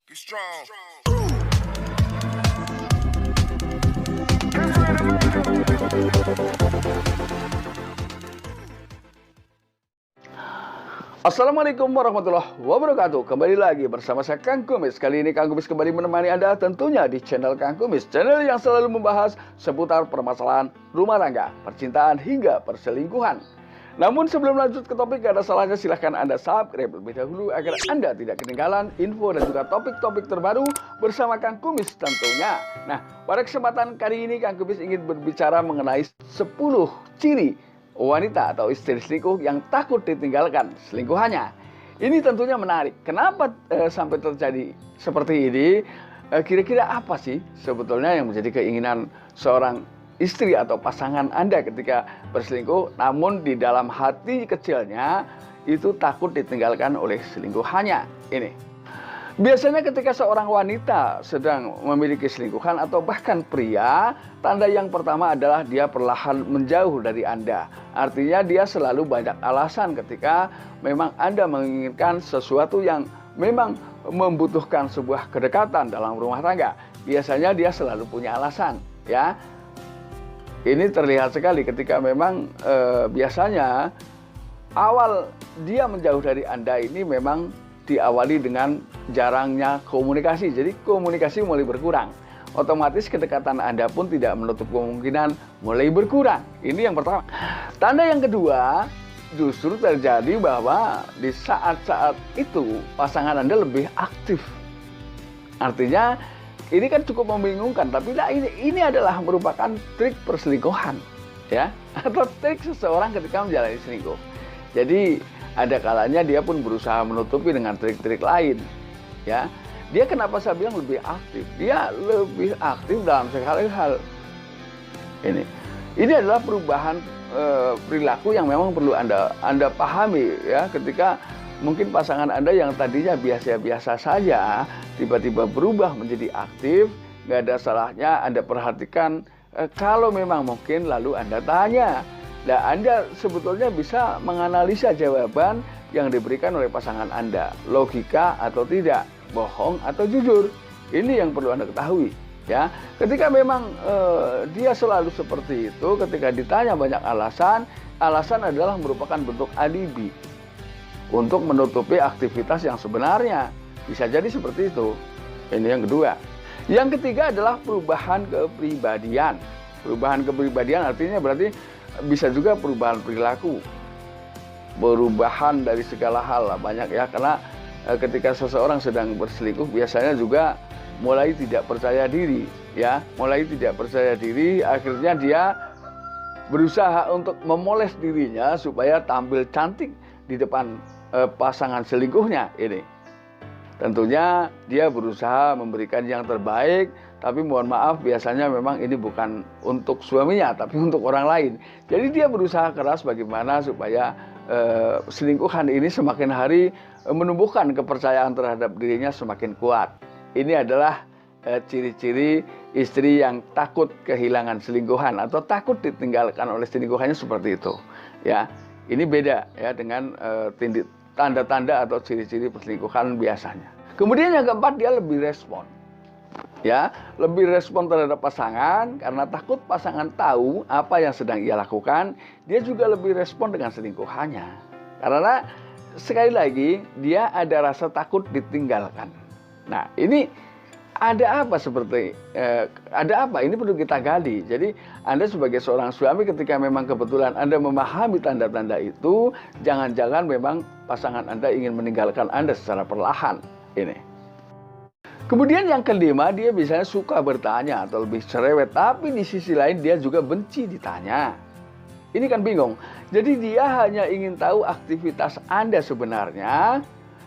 Be strong. Assalamualaikum warahmatullahi wabarakatuh. Kembali lagi bersama saya Kang Kumis. Kali ini Kang Kumis kembali menemani Anda tentunya di channel Kang Kumis, channel yang selalu membahas seputar permasalahan rumah tangga, percintaan hingga perselingkuhan. Namun sebelum lanjut ke topik, ada salahnya silahkan Anda subscribe terlebih dahulu agar Anda tidak ketinggalan info dan juga topik-topik terbaru bersama Kang Kumis tentunya. Nah, pada kesempatan kali ini Kang Kumis ingin berbicara mengenai 10 ciri wanita atau istri selingkuh yang takut ditinggalkan selingkuhannya. Ini tentunya menarik. Kenapa sampai terjadi seperti ini? Kira-kira apa sih sebetulnya yang menjadi keinginan seorang istri atau pasangan Anda ketika berselingkuh, namun di dalam hati kecilnya itu takut ditinggalkan oleh selingkuhannya? Ini biasanya ketika seorang wanita sedang memiliki selingkuhan atau bahkan pria, tanda yang pertama adalah dia perlahan menjauh dari Anda. Artinya dia selalu banyak alasan ketika memang Anda menginginkan sesuatu yang memang membutuhkan sebuah kedekatan dalam rumah tangga. Biasanya dia selalu punya alasan, ya. Ini terlihat sekali ketika memang biasanya awal dia menjauh dari Anda ini memang diawali dengan jarangnya komunikasi. Jadi komunikasi mulai berkurang. Otomatis kedekatan Anda pun tidak menutup kemungkinan mulai berkurang. Ini yang pertama. Tanda yang kedua, justru terjadi bahwa di saat-saat itu pasangan Anda lebih aktif. Artinya ini kan cukup membingungkan, tapi nah ini adalah merupakan trik perselingkuhan, ya, atau trik seseorang ketika menjalani selingkuh. Jadi ada kalanya dia pun berusaha menutupi dengan trik-trik lain, ya. Dia kenapa saya bilang lebih aktif? Dia lebih aktif dalam segala hal. Ini adalah perubahan perilaku yang memang perlu Anda pahami, ya. Ketika mungkin pasangan Anda yang tadinya biasa-biasa saja tiba-tiba berubah menjadi aktif, nggak ada salahnya Anda perhatikan. Kalau memang mungkin lalu Anda tanya. Nah, Anda sebetulnya bisa menganalisa jawaban yang diberikan oleh pasangan Anda, logika atau tidak, bohong atau jujur. Ini yang perlu Anda ketahui, ya. Ketika memang dia selalu seperti itu, ketika ditanya banyak alasan adalah merupakan bentuk alibi untuk menutupi aktivitas yang sebenarnya. Bisa jadi seperti itu. Ini yang kedua. Yang ketiga adalah perubahan kepribadian. Perubahan kepribadian artinya berarti bisa juga perubahan perilaku, perubahan dari segala hal lah, banyak ya. Karena ketika seseorang sedang berselingkuh biasanya juga mulai tidak percaya diri, ya, mulai tidak percaya diri. Akhirnya dia berusaha untuk memoles dirinya supaya tampil cantik di depan pasangan selingkuhnya. Ini tentunya dia berusaha memberikan yang terbaik, tapi mohon maaf biasanya memang ini bukan untuk suaminya tapi untuk orang lain. Jadi dia berusaha keras bagaimana supaya selingkuhan ini semakin hari menumbuhkan kepercayaan terhadap dirinya semakin kuat. Ini adalah ciri-ciri istri yang takut kehilangan selingkuhan atau takut ditinggalkan oleh selingkuhannya, seperti itu, ya. Ini beda ya dengan tanda-tanda atau ciri-ciri perselingkuhan biasanya. Kemudian yang keempat, dia lebih respon. Ya, lebih respon terhadap pasangan karena takut pasangan tahu apa yang sedang ia lakukan. Dia juga lebih respon dengan selingkuhannya. Karena sekali lagi dia ada rasa takut ditinggalkan. Nah, ini ada apa ada apa? Ini perlu kita gali. Jadi Anda sebagai seorang suami ketika memang kebetulan Anda memahami tanda-tanda itu, jangan-jangan memang pasangan Anda ingin meninggalkan Anda secara perlahan. Ini. Kemudian yang kelima, dia biasanya suka bertanya atau lebih cerewet, tapi di sisi lain dia juga benci ditanya. Ini kan bingung. Jadi dia hanya ingin tahu aktivitas Anda sebenarnya,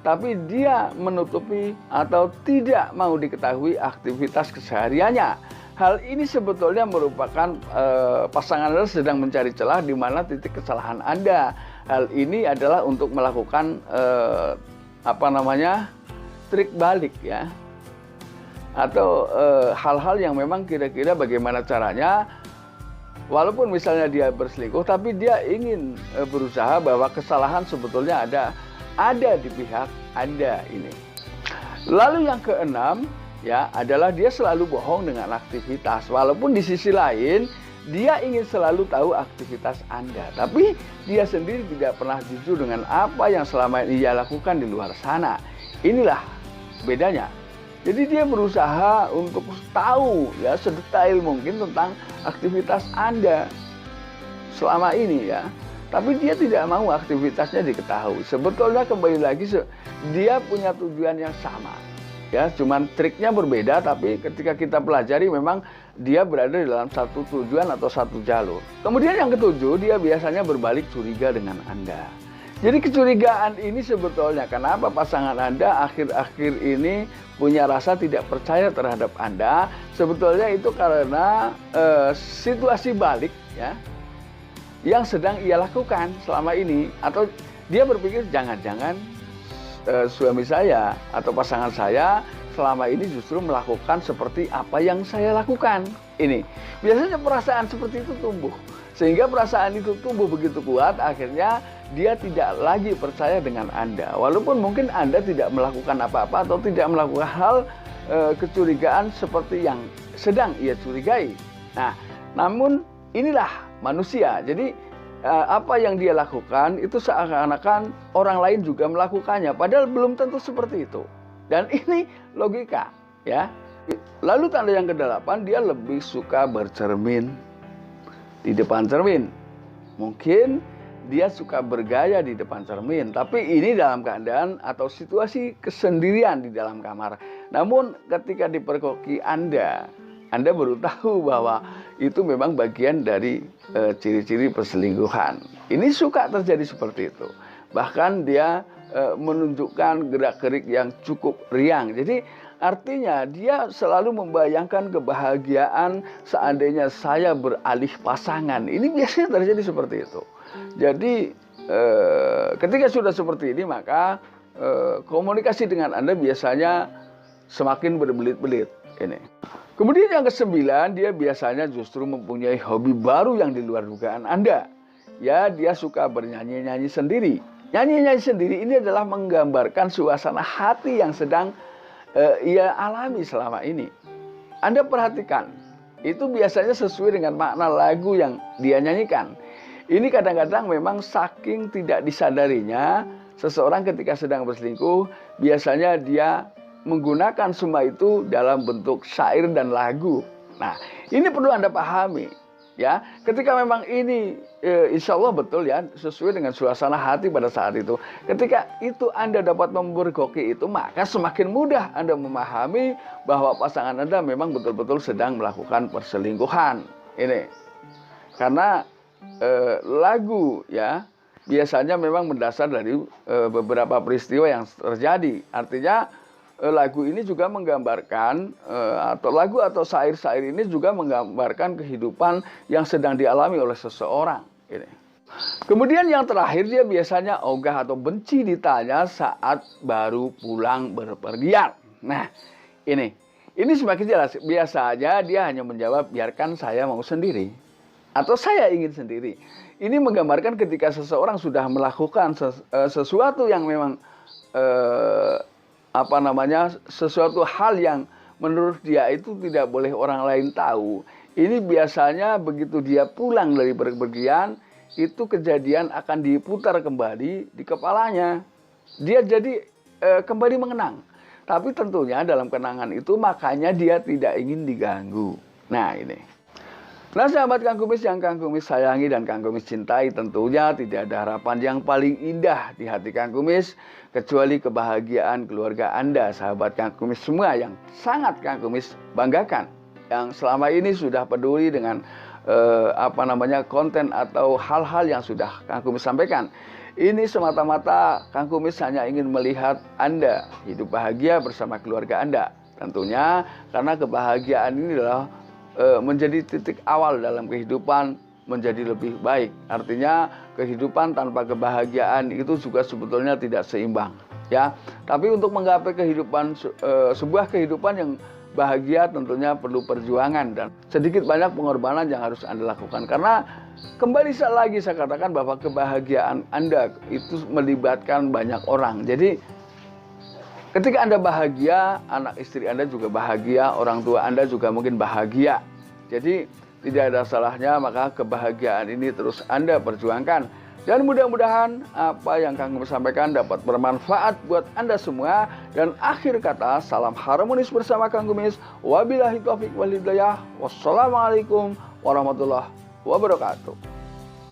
tapi dia menutupi atau tidak mau diketahui aktivitas kesehariannya. Hal ini sebetulnya merupakan pasangan Anda sedang mencari celah di mana titik kesalahan Anda. Hal ini adalah untuk melakukan trik balik, ya. Atau hal-hal yang memang kira-kira bagaimana caranya, walaupun misalnya dia berselingkuh, tapi dia ingin berusaha bahwa kesalahan sebetulnya ada di pihak Anda ini. Lalu yang keenam ya adalah dia selalu bohong dengan aktivitas. Walaupun di sisi lain dia ingin selalu tahu aktivitas Anda, tapi dia sendiri tidak pernah jujur dengan apa yang selama ini ia lakukan di luar sana. Inilah bedanya. Jadi dia berusaha untuk tahu ya sedetail mungkin tentang aktivitas Anda selama ini ya. Tapi dia tidak mau aktivitasnya diketahui. Sebetulnya kembali lagi dia punya tujuan yang sama. Ya, cuman triknya berbeda, tapi ketika kita pelajari memang dia berada di dalam satu tujuan atau satu jalur. Kemudian yang ketujuh, dia biasanya berbalik curiga dengan Anda. Jadi kecurigaan ini sebetulnya kenapa pasangan Anda akhir-akhir ini punya rasa tidak percaya terhadap Anda. Sebetulnya itu karena situasi balik ya yang sedang ia lakukan selama ini. Atau dia berpikir jangan-jangan suami saya atau pasangan saya selama ini justru melakukan seperti apa yang saya lakukan. Ini biasanya perasaan seperti itu tumbuh. Sehingga perasaan itu tumbuh begitu kuat, akhirnya dia tidak lagi percaya dengan Anda. Walaupun mungkin Anda tidak melakukan apa-apa atau tidak melakukan hal kecurigaan seperti yang sedang ia curigai. Nah, namun inilah manusia. Jadi apa yang dia lakukan itu seakan-akan orang lain juga melakukannya. Padahal belum tentu seperti itu. Dan ini logika, ya. Lalu tanda yang ke-8, dia lebih suka bercermin di depan cermin. Mungkin dia suka bergaya di depan cermin, tapi ini dalam keadaan atau situasi kesendirian di dalam kamar. Namun ketika dipergoki Anda baru tahu bahwa itu memang bagian dari ciri-ciri perselingkuhan. Ini suka terjadi seperti itu. Bahkan dia menunjukkan gerak-gerik yang cukup riang. Jadi artinya dia selalu membayangkan kebahagiaan seandainya saya beralih pasangan. Ini biasanya terjadi seperti itu. Jadi ketika sudah seperti ini maka komunikasi dengan Anda biasanya semakin berbelit-belit. Ini. Kemudian yang ke-9, dia biasanya justru mempunyai hobi baru yang di luar dugaan Anda. Ya, dia suka bernyanyi-nyanyi sendiri. Nyanyi-nyanyi sendiri ini adalah menggambarkan suasana hati yang sedang ia alami selama ini. Anda perhatikan, itu biasanya sesuai dengan makna lagu yang dia nyanyikan. Ini kadang-kadang memang saking tidak disadarinya, seseorang ketika sedang berselingkuh, biasanya dia menggunakan semua itu dalam bentuk syair dan lagu. Nah, ini perlu Anda pahami. Ya, ketika memang ini insya Allah betul ya sesuai dengan suasana hati pada saat itu. Ketika itu Anda dapat mempergoki itu, maka semakin mudah Anda memahami bahwa pasangan Anda memang betul-betul sedang melakukan perselingkuhan. Ini karena lagu ya biasanya memang mendasar dari beberapa peristiwa yang terjadi. Artinya lagu ini juga menggambarkan atau lagu atau syair-syair ini juga menggambarkan kehidupan yang sedang dialami oleh seseorang. Ini. Kemudian yang terakhir, dia biasanya ogah atau benci ditanya saat baru pulang berpergian. Nah, ini semakin jelas. Biasanya dia hanya menjawab biarkan saya mau sendiri atau saya ingin sendiri. Ini menggambarkan ketika seseorang sudah melakukan sesuatu yang memang sesuatu hal yang menurut dia itu tidak boleh orang lain tahu. Ini biasanya begitu dia pulang dari bepergian, itu kejadian akan diputar kembali di kepalanya. Dia jadi kembali mengenang. Tapi tentunya dalam kenangan itu makanya dia tidak ingin diganggu. Nah ini. Nah sahabat Kang Kumis yang Kang Kumis sayangi dan Kang Kumis cintai, tentunya tidak ada harapan yang paling indah di hati Kang Kumis kecuali kebahagiaan keluarga Anda, sahabat Kang Kumis semua yang sangat Kang Kumis banggakan, yang selama ini sudah peduli dengan konten atau hal-hal yang sudah Kang Kumis sampaikan. Ini semata-mata Kang Kumis hanya ingin melihat Anda hidup bahagia bersama keluarga Anda. Tentunya karena kebahagiaan ini adalah menjadi titik awal dalam kehidupan menjadi lebih baik. Artinya kehidupan tanpa kebahagiaan itu juga sebetulnya tidak seimbang, ya. Tapi untuk menggapai kehidupan sebuah kehidupan yang bahagia tentunya perlu perjuangan dan sedikit banyak pengorbanan yang harus Anda lakukan. Karena kembali lagi saya katakan bahwa kebahagiaan Anda itu melibatkan banyak orang. Jadi Ketika Anda bahagia, anak istri Anda juga bahagia, orang tua Anda juga mungkin bahagia. Jadi tidak ada salahnya maka kebahagiaan ini terus Anda perjuangkan. Dan mudah-mudahan apa yang kami sampaikan dapat bermanfaat buat Anda semua. Dan akhir kata, salam harmonis bersama Kang Kumis. Wabillahi taufiq wal hidayah. Wassalamualaikum warahmatullahi wabarakatuh.